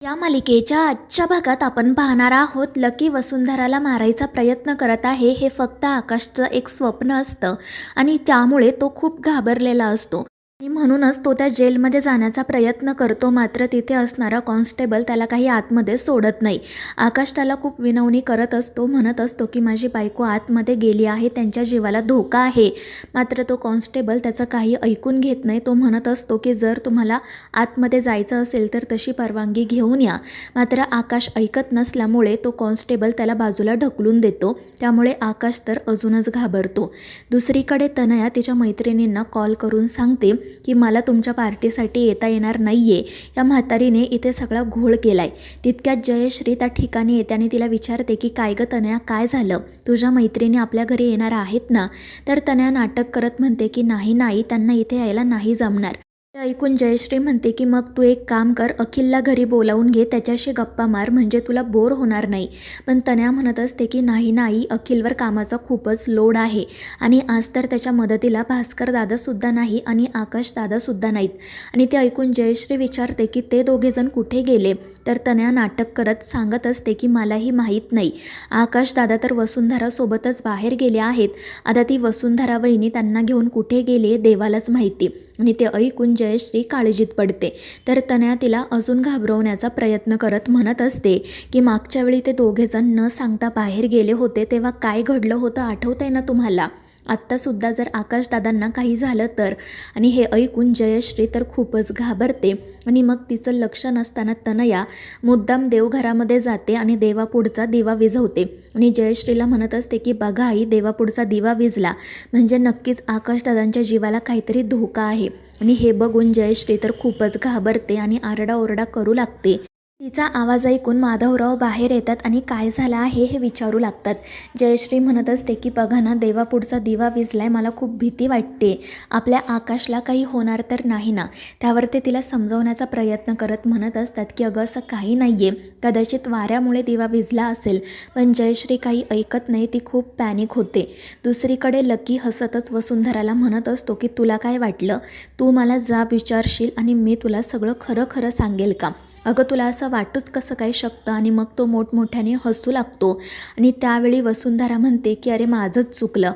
या मालिकेच्या आजच्या भागात आपण पाहणार आहोत लकी वसुंधराला मारायचा प्रयत्न करत आहे. हे फक्त आकाशचं एक स्वप्न असतं आणि त्यामुळे तो खूप घाबरलेला असतो आणि म्हणूनच तो त्या जेलमध्ये जाण्याचा प्रयत्न करतो. मात्र तिथे असणारा कॉन्स्टेबल त्याला काही आतमध्ये सोडत नाही. आकाश त्याला खूप विनवणी करत असतो, म्हणत असतो की माझी बायको आतमध्ये गेली आहे, त्यांच्या जीवाला धोका आहे. मात्र तो कॉन्स्टेबल त्याचं काही ऐकून घेत नाही. तो म्हणत असतो की जर तुम्हाला आतमध्ये जायचं असेल तर तशी परवानगी घेऊन या. मात्र आकाश ऐकत नसल्यामुळे तो कॉन्स्टेबल त्याला बाजूला ढकलून देतो. त्यामुळे आकाश तर अजूनच घाबरतो. दुसरीकडे तनया तिच्या मैत्रिणींना कॉल करून सांगते की मला तुमच्या पार्टीसाठी येता येणार नाही आहे. या म्हातारीने इथे सगळा घोळ केला आहे. तितक्यात जयश्री त्या ठिकाणी येते आणि तिला विचारते की काय गं तनया, काय झालं? तुझ्या मैत्रिणी आपल्या घरी येणार आहेत ना? तर तनया नाटक करत म्हणते की नाही, त्यांना इथे यायला नाही जमणार. ते ऐकून जयश्री म्हणते की मग तू एक काम कर, अखिलला घरी बोलावून घे, त्याच्याशी गप्पा मार, म्हणजे तुला बोर होणार नाही. पण तनया म्हणत असते की नाही, अखिलवर कामाचा खूपच लोड आहे आणि आज तर त्याच्या मदतीला भास्कर दादासुद्धा नाही आणि आकाश दादासुद्धा नाहीत. आणि ते ऐकून जयश्री विचारते की ते दोघेजण कुठे गेले? तर तनया नाटक करत सांगत असते की मलाही माहीत नाही. आकाश दादा तर वसुंधरासोबतच बाहेर गेले आहेत. आता ती वसुंधरा वहिनी त्यांना घेऊन कुठे गेले देवालाच माहिती. आणि ते ऐकून जयश्री काळजीत पडते. तर तनया तिला अजून घाबरवण्याचा प्रयत्न करत म्हणत असते की मागच्या वेळी ते दोघेजण न सांगता बाहेर गेले होते तेव्हा काय घडलं होतं आठवतंय ना तुम्हाला? आत्तासुद्धा जर आकाशदादांना काही झालं तर? आणि हे ऐकून जयश्री तर खूपच घाबरते आणि मग तिचं लक्ष नसताना तनया मुद्दाम देवघरामध्ये जाते आणि देवापुढचा दिवा विझवते आणि जयश्रीला म्हणत असते की बघा आई, देवापुढचा दिवा विझला म्हणजे नक्कीच आकाशदादांच्या जीवाला काहीतरी धोका आहे. आणि हे बघून जयश्री तर खूपच घाबरते आणि आरडाओरडा करू लागते. तिचा आवाज ऐकून माधवराव बाहेर येतात आणि काय झालं आहे हे विचारू लागतात. जयश्री म्हणत असते की बघा ना, देवापुढचा दिवा विझलाय, मला खूप भीती वाटते, आपल्या आकाशला काही होणार तर नाही ना? त्यावर ते तिला समजवण्याचा प्रयत्न करत म्हणत असतात की अगं असं काही नाही आहे, कदाचित वाऱ्यामुळे दिवा विझला असेल. पण जयश्री काही ऐकत नाही, ती खूप पॅनिक होते. दुसरीकडे लकी हसतच वसुंधराला म्हणत असतो की तुला काय वाटलं, तू मला जाब विचारशील आणि मी तुला सगळं खरं सांगेल का? अगं तुला असं वाटूच कसं काय शकतं? आणि मग तो मोठमोठ्याने हसू लागतो आणि त्यावेळी वसुंधरा म्हणते की अरे माझंच चुकलं,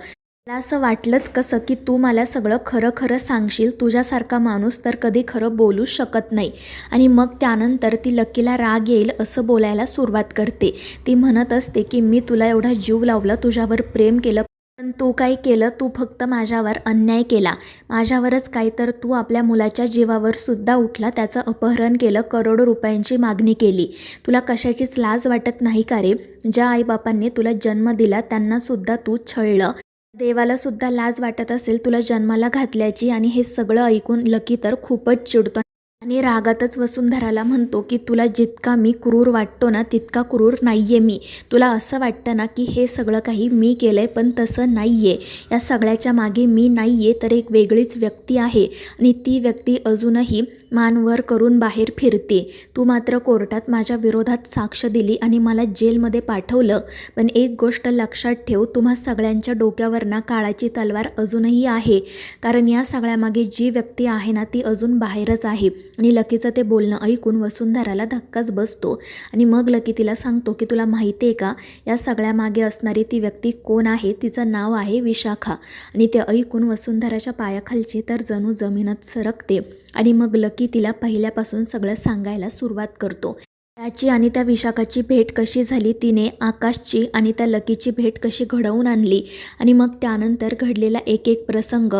मला असं वाटलंच कसं की तू मला सगळं खरं सांगशील, तुझ्यासारखा माणूस तर कधी खरं बोलूच शकत नाही. आणि मग त्यानंतर ती लकीला राग येईल असं बोलायला सुरुवात करते. ती म्हणत असते की मी तुला एवढा जीव लावला, तुझ्यावर प्रेम केलं, पण तू काय केलं? तू फक्त माझ्यावर अन्याय केला, माझ्यावरच काय तर तू आपल्या मुलाच्या जीवावर सुद्धा उठला, त्याचं अपहरण केलं, करोडो रुपयांची मागणी केली. तुला कशाचीच लाज वाटत नाही का रे? ज्या आईबापांनी तुला जन्म दिला त्यांनासुद्धा तू छळलं, देवाला सुद्धा लाज वाटत असेल तुला जन्माला घातल्याची. आणि हे सगळं ऐकून लकी तर खूपच चिडतो आणि रागातच वसुंधराला म्हणतो की तुला जितका मी क्रूर वाटतो ना तितका क्रूर नाही आहे मी. तुला असं वाटतं ना की हे सगळं काही मी केलं आहे, पण तसं नाही आहे. या सगळ्याच्या मागे मी नाही आहे तर एक वेगळीच व्यक्ती आहे आणि ती व्यक्ती अजूनही मान वर करून बाहेर फिरते. तू मात्र कोर्टात माझ्या विरोधात साक्ष दिली आणि मला जेलमध्ये पाठवलं. पण एक गोष्ट लक्षात ठेव, तुम्हा सगळ्यांच्या डोक्यावर ना काळाची तलवार अजूनही आहे, कारण या सगळ्यामागे जी व्यक्ती आहे ना ती अजून बाहेरच आहे. आणि लकीचं ते बोलणं ऐकून वसुंधराला धक्काच बसतो आणि मग लकी तिला सांगतो की तुला माहिती आहे का, या सगळ्यामागे असणारी ती व्यक्ती कोण आहे? तिचं नाव आहे विशाखा. आणि ते ऐकून वसुंधराच्या पायाखालची तर जणू जमीनच सरकते आणि मग लकी तिला पहिल्यापासून सगळं सांगायला सुरुवात करतो. त्याची आणि त्या विशाखाची भेट कशी झाली, तिने आकाशची आणि त्या लकीची भेट कशी घडवून आणली आणि मग त्यानंतर घडलेला एक प्रसंग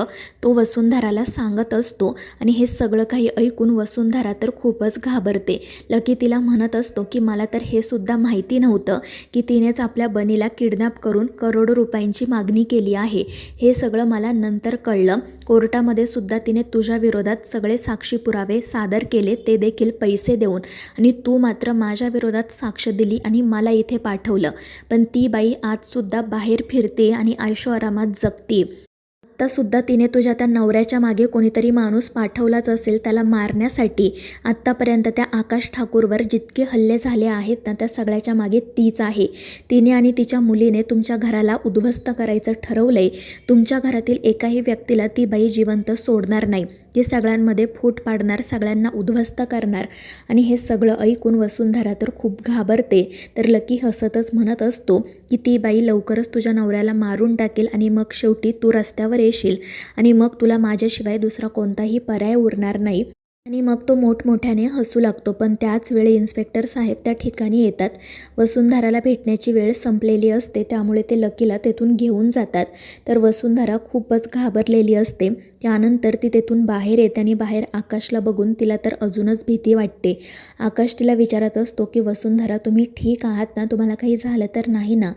तो वसुंधराला सांगत असतो. आणि हे सगळं काही ऐकून वसुंधरा तर खूपच घाबरते. लकी तिला म्हणत असतो की मला तर हे सुद्धा माहिती नव्हतं की तिनेच आपल्या बनीला किडनॅप करून करोडो रुपयांची मागणी केली आहे. हे सगळं मला नंतर कळलं. कोर्टामध्ये सुद्धा तिने तुझ्या विरोधात सगळे साक्षी पुरावे सादर केले, ते देखील पैसे देऊन. आणि तू मात्र माझ्या विरोधात साक्ष दिली आणि मला इथे पाठवलं. पण ती बाई आजसुद्धा बाहेर फिरते आणि आयशोआरामात जगते. आत्तासुद्धा तिने तुझ्या त्या नवऱ्याच्या मागे कोणीतरी माणूस पाठवलाच असेल त्याला मारण्यासाठी. आत्तापर्यंत त्या आकाश ठाकूरवर जितके हल्ले झाले आहेत ना त्या सगळ्याच्या मागे तीच आहे. तिने आणि तिच्या मुलीने तुमच्या घराला उद्ध्वस्त करायचं ठरवलंय. तुमच्या घरातील एकाही व्यक्तीला ती बाई जिवंत सोडणार नाही. जे सगळ्यांमध्ये फूट पाडणार, सगळ्यांना उद्ध्वस्त करणार. आणि हे सगळं ऐकून वसुंधरा तर खूप घाबरते. तर लकी हसतच म्हणत असतो की ती बाई लवकरच तुझ्या नवऱ्याला मारून टाकेल आणि मग शेवटी तू रस्त्यावर येशील आणि मग तुला माझ्याशिवाय दुसरा कोणताही पर्याय उरणार नाही. आणि मग तो मोठमोठ्याने हसू लागतो. पण त्याच वेळी इन्स्पेक्टर साहेब त्या ठिकाणी येतात. वसुंधराला भेटण्याची वेळ संपलेली असते, त्यामुळे ते लकीला तेथून घेऊन जातात. तर वसुंधरा खूपच घाबरलेली असते. त्यानंतर ती तेथून बाहेर येते आणि बाहेर आकाशला बघून तिला तर अजूनच भीती वाटते. आकाश तिला विचारत असतो की वसुंधरा, तुम्ही ठीक आहात ना? तुम्हाला काही झालं तर नाही ना?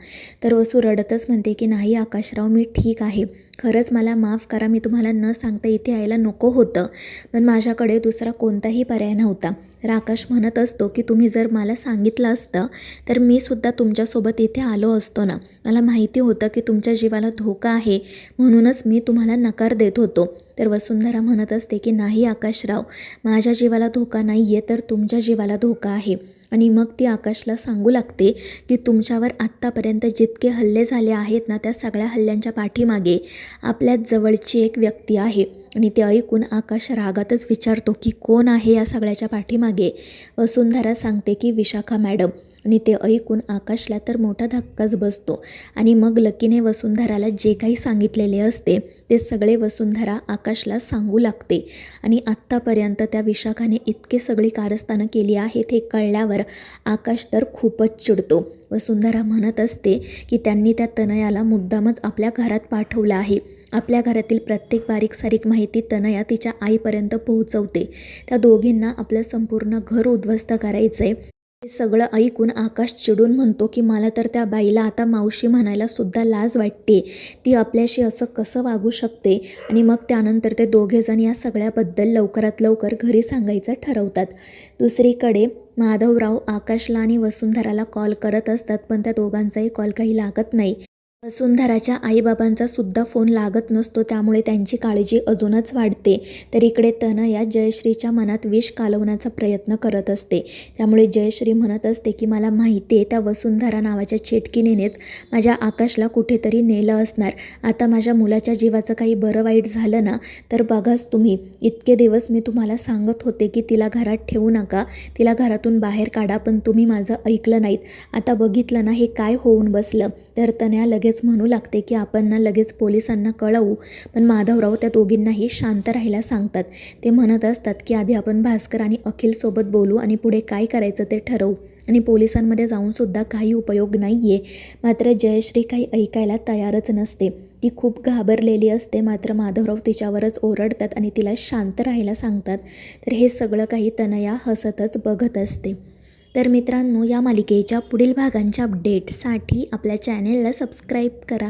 तर वसू रडतच म्हणते की नाही आकाशराव, मी ठीक आहे. खरंच मला माफ करा, मी तुम्हाला न सांगता इथे यायला नको होतं, पण माझ्याकडे दुसरा कोणताही पर्याय नव्हता. तर आकाश म्हणत असतो की तुम्ही जर मला सांगितलं असतं तर मी सुद्धा तुमच्यासोबत इथे आलो असतो ना. मला माहिती होतं की तुमच्या जीवाला धोका आहे, म्हणूनच मी तुम्हाला नकार देत होतो. तर वसुंधरा म्हणत असते की नाही आकाशराव, माझ्या जीवाला धोका नाही आहे, तर तुमच्या जीवाला धोका आहे. आणि मग ती आकाशला सांगू लागते की तुमच्यावर आत्तापर्यंत जितके हल्ले झाले आहेत ना, त्या सगळ्या हल्ल्यांच्या पाठीमागे आपल्याच जवळची एक व्यक्ती आहे. आणि ते ऐकून आकाश रागातच विचारतो की कोण आहे या सगळ्याच्या पाठीमागे? वसुंधरा सांगते की विशाखा मॅडम. आणि ते ऐकून आकाशला तर मोठा धक्काच बसतो. आणि मग लकीने वसुंधराला जे काही सांगितलेले असते ते सगळे वसुंधरा आकाशला सांगू लागते. आणि आत्तापर्यंत त्या विशाखाने इतके सगळी कारस्थानं केली आहेत हे कळल्यावर आकाश तर खूपच चिडतो. वसुंधरा म्हणत असते की त्यांनी त्या तनयाला मुद्दामच आपल्या घरात पाठवलं आहे. आपल्या घरातील प्रत्येक बारीक सारीक माहिती तनया तिच्या आईपर्यंत पोहोचवते. त्या दोघींना आपलं संपूर्ण घर उद्ध्वस्त करायचं आहे. हे सगळं ऐकून आकाश चिडून म्हणतो की मला तर त्या बाईला आता मावशी म्हणायला सुद्धा लाज वाटते. ती आपल्याशी असं कसं वागू शकते? आणि मग त्यानंतर ते दोघेजण या सगळ्याबद्दल लवकरात लवकर घरी सांगायचं ठरवतात. दुसरीकडे माधवराव आकाशला आणि वसुंधराला कॉल करत असतात, पण त्या दोघांचाही कॉल काही लागत नाही. वसुंधराच्या आईबाबांचा सुद्धा फोन लागत नसतो, त्यामुळे त्यांची काळजी अजूनच वाढते. तर इकडे तनया जयश्रीच्या मनात विष कालवण्याचा प्रयत्न करत असते. त्यामुळे जयश्री म्हणत असते की मला माहिती आहे त्या वसुंधरा नावाच्या चेटकिनीनेच माझ्या आकाशला कुठेतरी नेलं असणार. आता माझ्या मुलाच्या जीवाचं काही बरं वाईट झालं ना तर बघाच तुम्ही. इतके दिवस मी तुम्हाला सांगत होते की तिला घरात ठेवू नका, तिला घरातून बाहेर काढा, पण तुम्ही माझं ऐकलं नाहीत. आता बघितलं ना हे काय होऊन बसलं. तर तनया लगेच म्हणू लागते की आपण ना लगेच पोलिसांना कळवू. पण माधवराव त्या दोघींनाही शांत राहायला सांगतात. ते म्हणत असतात की आधी आपण भास्कर आणि अखिलसोबत बोलू आणि पुढे काय करायचं ते ठरवू. आणि पोलिसांमध्ये जाऊन सुद्धा काही उपयोग नाही आहे. मात्र जयश्री काही ऐकायला तयारच नसते. ती खूप घाबरलेली असते. मात्र माधवराव तिच्यावरच ओरडतात आणि तिला शांत राहायला सांगतात. तर हे सगळं काही तनया हसतच बघत असते. तर मित्रांनो, या मालिकेच्या पुढील भागांच्या अपडेटसाठी आपल्या चॅनेलला सबस्क्राईब करा.